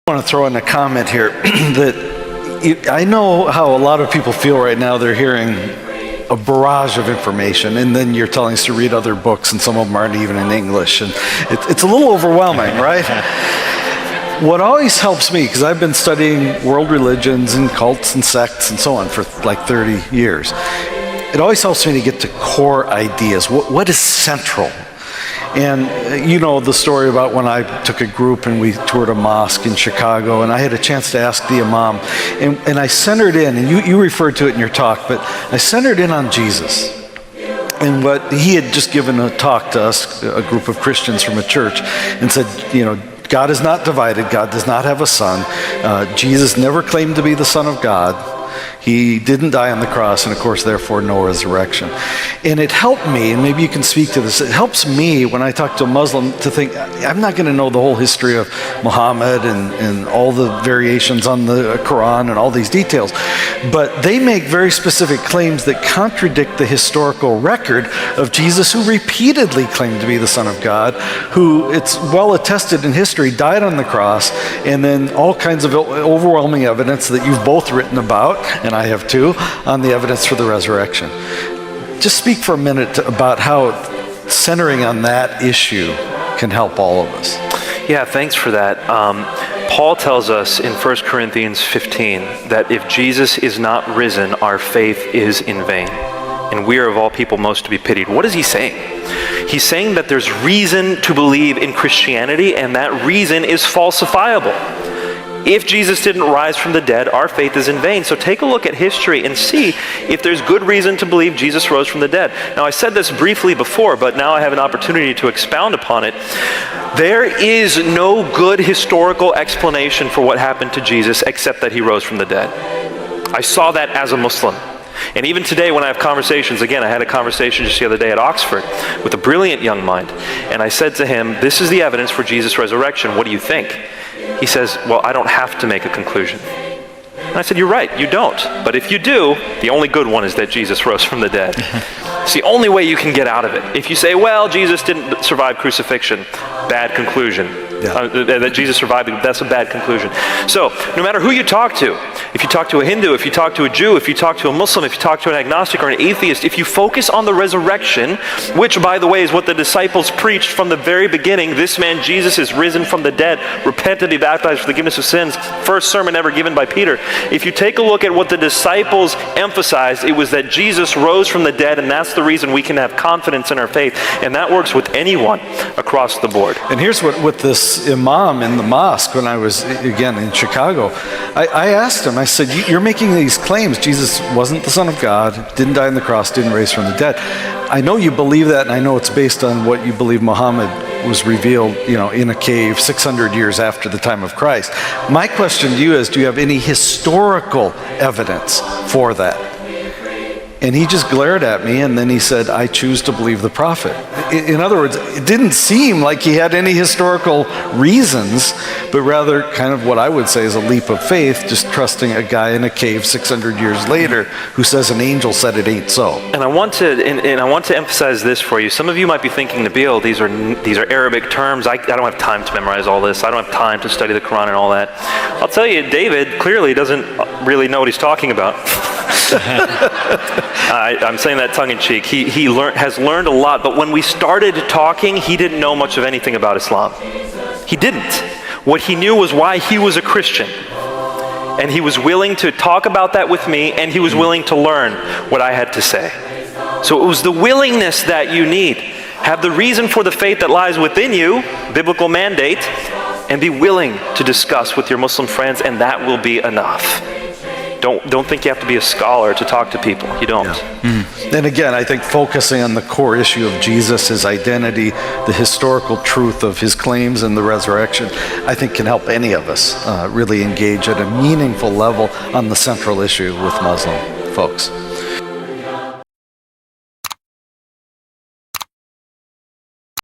I want to throw in a comment here that I know how a lot of people feel right now. They're hearing a barrage of information, and then you're telling us to read other books, and some of them aren't even in English, and it's a little overwhelming, right? What always helps me, because I've been studying world religions and cults and sects and so on for like 30 years, it always helps me to get to core ideas. What is central? And you know the story about when I took a group and we toured a mosque in Chicago, and I had a chance to ask the imam, and I centered in, and you referred to it in your talk, but I centered in on Jesus. And what he had just given a talk to us, a group of Christians from a church, and said, you know, God is not divided. God does not have a son. Jesus never claimed to be the Son of God. He didn't die on the cross, and of course, therefore, no resurrection. And it helped me, and maybe you can speak to this, it helps me when I talk to a Muslim to think, I'm not going to know the whole history of Muhammad and all the variations on the Quran and all these details, but they make very specific claims that contradict the historical record of Jesus, who repeatedly claimed to be the Son of God, who, it's well attested in history, died on the cross, and then all kinds of overwhelming evidence that you've both written about, and I have too, on the evidence for the resurrection. Just speak for a minute about how centering on that issue can help all of us. Yeah, thanks for that. Paul tells us in 1 Corinthians 15 that if Jesus is not risen, our faith is in vain, and we are of all people most to be pitied. What is he saying? He's saying that there's reason to believe in Christianity, and that reason is falsifiable. If Jesus didn't rise from the dead, our faith is in vain. So take a look at history and see if there's good reason to believe Jesus rose from the dead. Now, I said this briefly before, but now I have an opportunity to expound upon it. There is no good historical explanation for what happened to Jesus except that he rose from the dead. I saw that as a Muslim. And even today when I have conversations, again, I had a conversation just the other day at Oxford with a brilliant young mind. And I said to him, this is the evidence for Jesus' resurrection. What do you think? He says, well, I don't have to make a conclusion. And I said, you're right, you don't. But if you do, the only good one is that Jesus rose from the dead. It's the only way you can get out of it. If you say, well, Jesus didn't survive crucifixion, bad conclusion. Yeah. That Jesus survived, that's a bad conclusion. So, no matter who you talk to, if you talk to a Hindu, if you talk to a Jew, if you talk to a Muslim, if you talk to an agnostic or an atheist, if you focus on the resurrection, which, by the way, is what the disciples preached from the very beginning, this man Jesus is risen from the dead, repent and be baptized for the forgiveness of sins, first sermon ever given by Peter. If you take a look at what the disciples emphasized, it was that Jesus rose from the dead, and that's the reason we can have confidence in our faith, and that works with anyone across the board. And here's what with this imam in the mosque, when I was, again, in Chicago, I asked him, I said, you're making these claims, Jesus wasn't the Son of God, didn't die on the cross, didn't raise from the dead. I know you believe that, and I know it's based on what you believe Muhammad was revealed, in a cave 600 years after the time of Christ. My question to you is, do you have any historical evidence for that? And he just glared at me, and then he said, I choose to believe the prophet. In other words, it didn't seem like he had any historical reasons, but rather kind of what I would say is a leap of faith, just trusting a guy in a cave 600 years later who says an angel said it ain't so. And I want to emphasize this for you. Some of you might be thinking, Nabeel, these are Arabic terms. I don't have time to memorize all this. I don't have time to study the Quran and all that. I'll tell you, David clearly doesn't really know what he's talking about. I'm saying that tongue-in-cheek. He has learned a lot, but when we started talking, he didn't know much of anything about Islam. He didn't. What he knew was why he was a Christian. And he was willing to talk about that with me, and he was willing to learn what I had to say. So it was the willingness that you need. Have the reason for the faith that lies within you, biblical mandate, and be willing to discuss with your Muslim friends, and that will be enough. Don't think you have to be a scholar to talk to people. You don't. Yeah. Mm-hmm. And again, I think focusing on the core issue of Jesus, his identity, the historical truth of his claims and the resurrection, I think can help any of us really engage at a meaningful level on the central issue with Muslim folks.